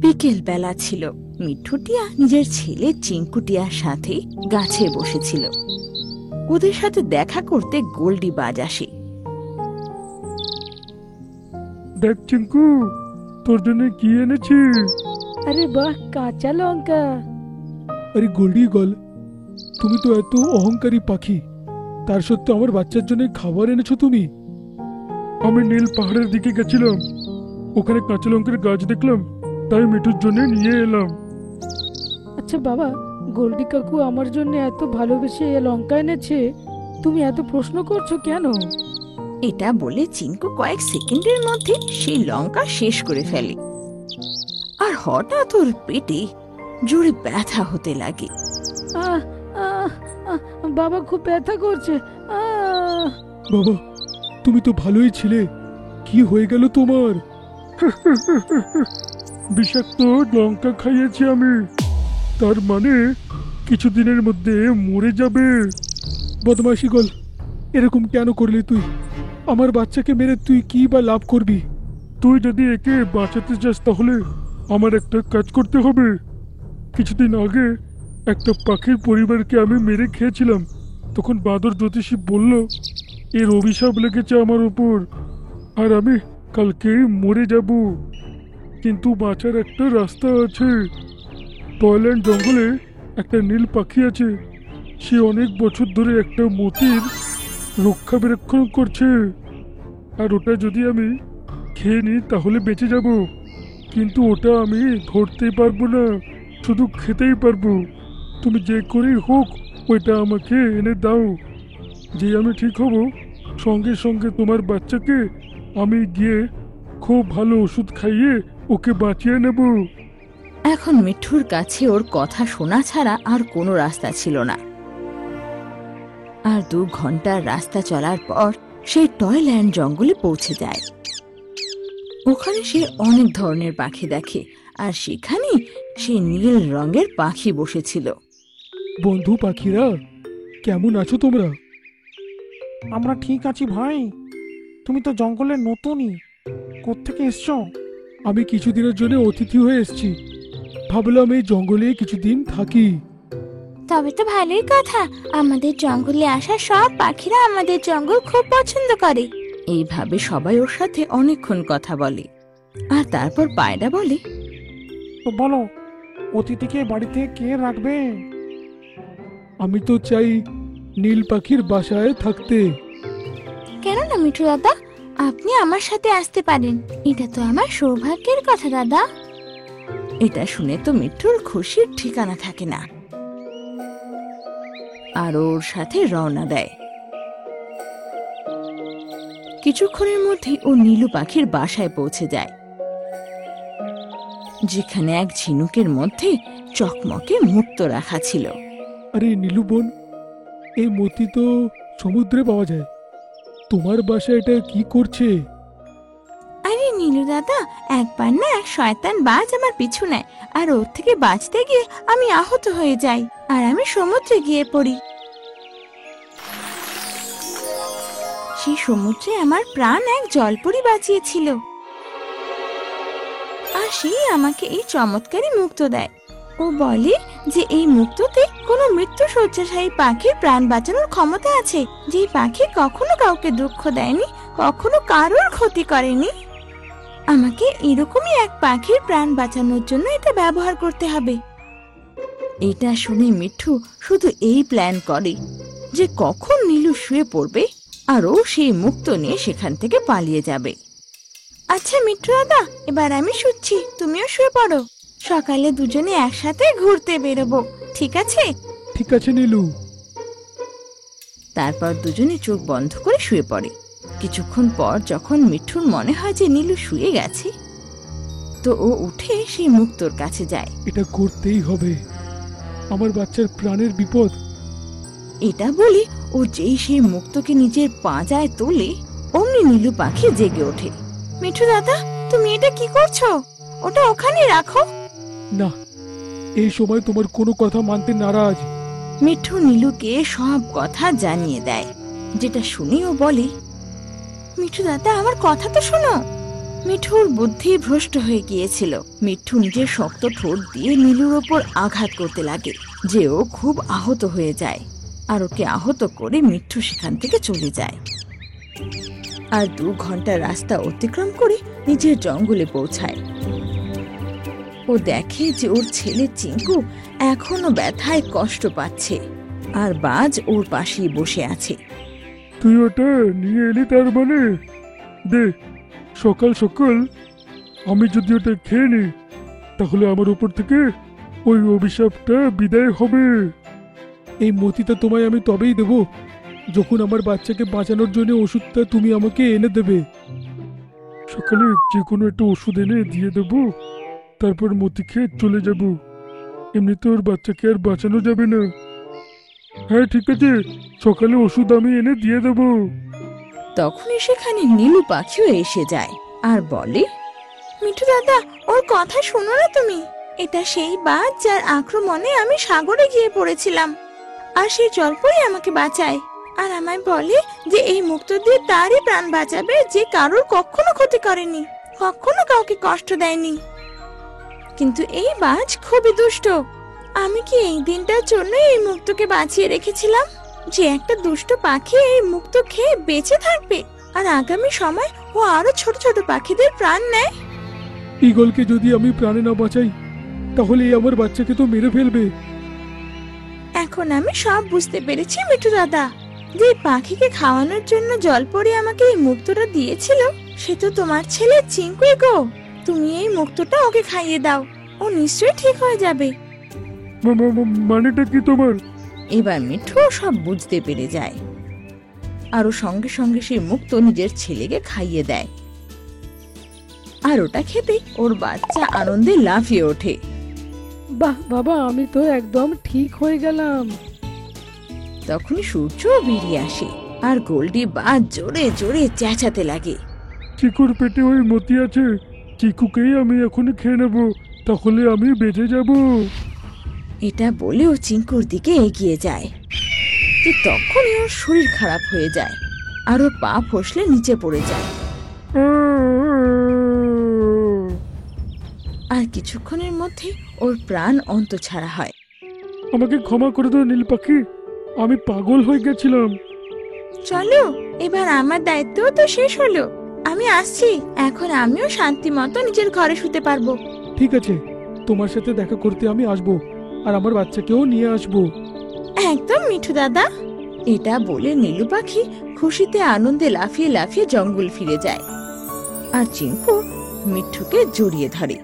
বিকেল বেলা ছিল। মিঠু টিয়া নিজের ছেলে চিঙ্কু টিয়ার সাথে গাছে বসেছিল। ওদের সাথে দেখা করতে গোল্ডি বাজ আসে। দেখ চিঙ্কু, তোর জন্য কি এনেছি। আরে বাহ, কাঁচা লঙ্কা। আরে গোল্ডি গল, তুমি তো এত অহংকারী পাখি, তার সত্ত্বেও আমার বাচ্চার জন্য খাবার এনেছো তুমি। আমি নীল পাহাড়ের দিকে গেছিলাম, ওখানে কাঁচা লঙ্কার গাছ দেখলাম, তাই মিঠুর জন্য নিয়ে এলাম। আচ্ছা বাবা, গোল্ডি কাকু আমার জন্য এত ভালোবেসে লঙ্কা এনেছে, তুমি এত প্রশ্ন করছো কেন? এটা বলে চিঙ্কু কয়েক সেকেন্ডের মধ্যে সেই লঙ্কা শেষ করে ফেলে। আর হঠাৎ ওর পেটে জোরে ব্যথা হতে লাগে। আহ আহ আহ, বাবা খুব ব্যথা করছে। বাবা, তুমি তো ভালোই ছিলে, কি হয়ে গেল তোমার? বিষাক্ত লঙ্কা খাইয়েছি আমি, তার মানে কিছুদিনের মধ্যে মরে যাবে। বদমাশি গল, এরকম কেন করলি তুই? আমার বাচ্চাকে মেরে তুই কি বা লাভ করবি? তুই যদি একে বাঁচাতে চাস তাহলে আমার একটা কাজ করতে হবে। কিছুদিন আগে একটা পাখির পরিবারকে আমি মেরে খেয়েছিলাম, তখন বাঁদর জ্যোতিষী বলল এর অভিশাপ লেগেছে আমার উপর, আর আমি কালকে মরে যাব। কিন্তু বাঁচার একটা রাস্তা আছে। টয়ল্যান্ড জঙ্গলে একটা নীল পাখি আছে, সে অনেক বছর ধরে একটা মতির রক্ষণাবেক্ষণ করছে, আর ওটা যদি আমি খেয়ে নিই তাহলে বেঁচে যাব। কিন্তু ওটা আমি ধরতেই পারবো না, শুধু খেতেই পারবো। তুমি যে করেই হোক ওইটা আমাকে এনে দাও। যে আমি ঠিক হব, সঙ্গে সঙ্গে তোমার বাচ্চাকে আমি গিয়ে খুব ভালো ওষুধ খাইয়ে ওকে বাঁচিয়ে নেব। এখন মিঠুর কাছে ওর কথা শোনা ছাড়া আর কোনো রাস্তা ছিল না। আর 2 ঘন্টার রাস্তা চলার পর সেই টয়ল্যান্ড জঙ্গলে পৌঁছে যায়। ওখানে সে অনেক ধরনের পাখি দেখে, আর সেখানে সে নীল রঙের পাখি বসেছিল। বন্ধু পাখিরা, কেমন আছো তোমরা? আমরা ঠিক আছি ভাই। তুমি তো জঙ্গলে নতুনই, কোত্থেকে এসছো? আমি কিছুদিনের জন্য অতিথি হয়ে এসেছি, ভাবলাম এই জঙ্গলে কিছুদিন থাকি। তবে তো ভালোই কথা, আমাদের জঙ্গলে আসা সব পাখিরা আমাদের জঙ্গল খুব পছন্দ করে। এইভাবে সবাই ওর সাথে অনেকক্ষণ কথা বলে। আর তারপর পায়রা বলে, তো বলো, অতিথিকে বাড়িতে কে রাখবে? আমি তো চাই নীল পাখির বাসায় থাকতে। কেন না মিঠু দাদা, আপনি আমার সাথে আসতে পারেন, এটা তো আমার সৌভাগ্যের কথা দাদা। এটা শুনে তো মিঠুর খুশির ঠিকানা থাকে না, আর ওর সাথে রওনা দেয়। কিছুক্ষণের মধ্যে ও নীলু পাখির বাসায় পৌঁছে যায়, যেখানে এক ঝিনুকের মধ্যে চকমকে মুক্ত রাখা ছিল। আরে নীলু বোন, এই মতি তো সমুদ্রে পাওয়া যায়, তোমার বাসায় এটা কি করছে? আরে নীলু দাদা, একবার না এক শয়তান বাজ আমার পিছু নেয়, আর ওর থেকে বাঁচতে গিয়ে আমি আহত হয়ে যাই, আর আমি সমুদ্রে গিয়ে পড়ি। সেই সমুদ্রে আমার প্রাণ এক জলপরি বাঁচিয়েছিল, আর সেই আমাকে এই চমৎকারী মুক্ত দেয়। ও বলে যে এই মুক্ততে কোনো মৃত্যু শয্যাশায়ী পাখির প্রাণ বাঁচানোর ক্ষমতা আছে, যে পাখি কখনো কাউকে দুঃখ দেয়নি, কখনো কারোর ক্ষতি করেনি। আমাকে এরকমই এক পাখির প্রাণ বাঁচানোর জন্য এটা ব্যবহার করতে হবে। এটা শুনে মিঠু শুধু এই প্ল্যান করে যে কখন নীলু শুয়ে পড়বে আর ও সেই মুক্ত নিয়ে সেখান থেকে পালিয়ে যাবে। আচ্ছা মিঠু দাদা, এবার আমি শুচ্ছি, তুমিও শুয়ে পড়ো। সকালে দুজনে একসাথে ঘুরতে বেরোবো, ঠিক আছে? ঠিক আছে নীলু। তারপর দুজনে চোখ বন্ধ করে শুয়ে পড়ে। কিছুক্ষণ পর যখন মিঠুর মনে হয় যে নীলু শুয়ে গেছে, তো ও উঠে সেই মুক্তোর কাছে যায়। এটা করতেই হবে, আমার বাচ্চার প্রাণের বিপদ। এটা বলে ও যেই সেই মুক্তোকে নিজের পাঁজায় তোলে, অমনি নীলু পাখি জেগে ওঠে। মিঠু দাদা, তুমি এটা কি করছো? ওটা ওখানে রাখো। না, এই সময় তোমার কোনো কথা মানতে নারাজ। মিঠু নীলুকে সব কথা জানিয়ে দেয়, যেটা শুনে ও বলে, মিঠু দাদা, আমার কথা তো শোনো। মিঠুর বুদ্ধি ভ্রষ্ট হয়ে গিয়েছিল। মিঠু নিজের শক্ত ঠোঁট দিয়ে নীলুর ওপর আঘাত করতে লাগে, যে ও খুব আহত হয়ে যায়। আর ওকে আহত করে মিঠু সেখান থেকে চলে যায়। আর 2 ঘন্টা রাস্তা অতিক্রম করে নিজের জঙ্গলে পৌঁছায়। ও দেখে যে ওর ছেলে চিঙ্কু এখনো ব্যথায় কষ্ট পাচ্ছে, আর বাজ ওর পাশেই বসে আছে। তুই ওটা নিয়ে এলি তার মানে? দে, সকাল সকাল আমি যদি ওটা খেয়ে নিই তাহলে আমার উপর থেকে ওই অভিশাপটা বিদায় হবে। এই মতিটা তোমায় আমি তবেই দেব যখন আমার বাচ্চাকে বাঁচানোর জন্য ওষুধটা তুমি আমাকে এনে দেবে। সকালে যে কোনো একটা ওষুধ এনে দিয়ে দেবো, তারপর মতি খেয়ে চলে যাব। এমনিতে ওর বাচ্চাকে আর বাঁচানো যাবে না। হ্যাঁ ঠিক আছে, সকালে ওষুধ আমি এনে দিয়ে দেবো। তখনই সেখানে নীলু পাখিও এসে যায় আর বলে, মিঠু দাদা, ওর কথা শোনো না তুমি। এটা সেই বাজ যার আক্রমণে আমি সাগরে গিয়ে পড়েছিলাম, আর সেই জলপরি আমাকে বাঁচায়। আর আমায় বলে যে এই মুক্ত দিয়ে তারই প্রাণ বাঁচাবে যে কারোর কখনো ক্ষতি করেনি, কখনো কাউকে কষ্ট দেয়নি। কিন্তু এই বাজ খুবই দুষ্ট। আমি কি এই দিনটার জন্য এই মুক্তকে বাঁচিয়ে রেখেছিলাম, যে একটা দুষ্ট পাখি এই মুক্ত খেয়ে বেঁচে থাকবে, আর আগামী সময় ও আরো ছোট ছোট পাখিদের প্রাণ নেয়। ঈগলকে যদি আমি প্রাণে না বাঁচাই তাহলে এই আমার বাচ্চাকে তো মেরে ফেলবে। এখন আমি সব বুঝতে পেরেছি মিঠু দাদা। যে পাখিকে খাওয়ানোর জন্য জলপরি আমাকে এই মুক্তটা দিয়েছিল, সে তো তোমার ছেলে চিঙ্কুই গো। তুমি এই মুক্তটা ওকে খাইয়ে দাও, ও নিশ্চয়ই ঠিক হয়ে যাবে। মানেটা কি তোমার? এবার মিঠু সব বুঝতে পেরে যায়, আর ও সঙ্গে সঙ্গে সেই মুক্ত নিজের ছেলেকে খাইয়ে দেয়। আর ওটা খেতে ওর বাচ্চা আনন্দে লাফিয়ে ওঠে। বাহ বাবা, আমি তো একদম ঠিক হয়ে গেলাম। তখনই সূর্য বেরিয়ে আসে, আর গোল্ডি বাজ জোরে জোরে চেঁচাতে লাগে। চিকুর পেটে ওই মতি আছে, চিকুকেই আমি এখন খেয়ে নেব, তাহলে আমি বেঁচে যাব। এটা বলে ও চিঙ্কুর দিকে এগিয়ে যায়। যে তখনই ওর শরীর খারাপ হয়ে যায়, আর ওর পা ফসলে নিচে পড়ে যায়। আর কিছুক্ষণের মধ্যে ওর প্রাণ অন্তঃছাড়া হয়। আমাকে ক্ষমা করে দাও নীল পাখি, আমি পাগল হয়ে গেছিলাম। চলো, এবার আমার দায়িত্বও তো শেষ হলো। আমি আসছি, এখন আমিও শান্তি মতো নিজের ঘরে শুতে পারবো। ঠিক আছে, তোমার সাথে দেখা করতে আমি আসবো, আর আমার বাচ্চাকেও নিয়ে আসবো। একদম মিঠু দাদা। এটা বলে নীলু পাখি খুশিতে আনন্দে লাফিয়ে লাফিয়ে জঙ্গল ফিরে যায়, আর চিঙ্কু মিঠুকে জড়িয়ে ধরে।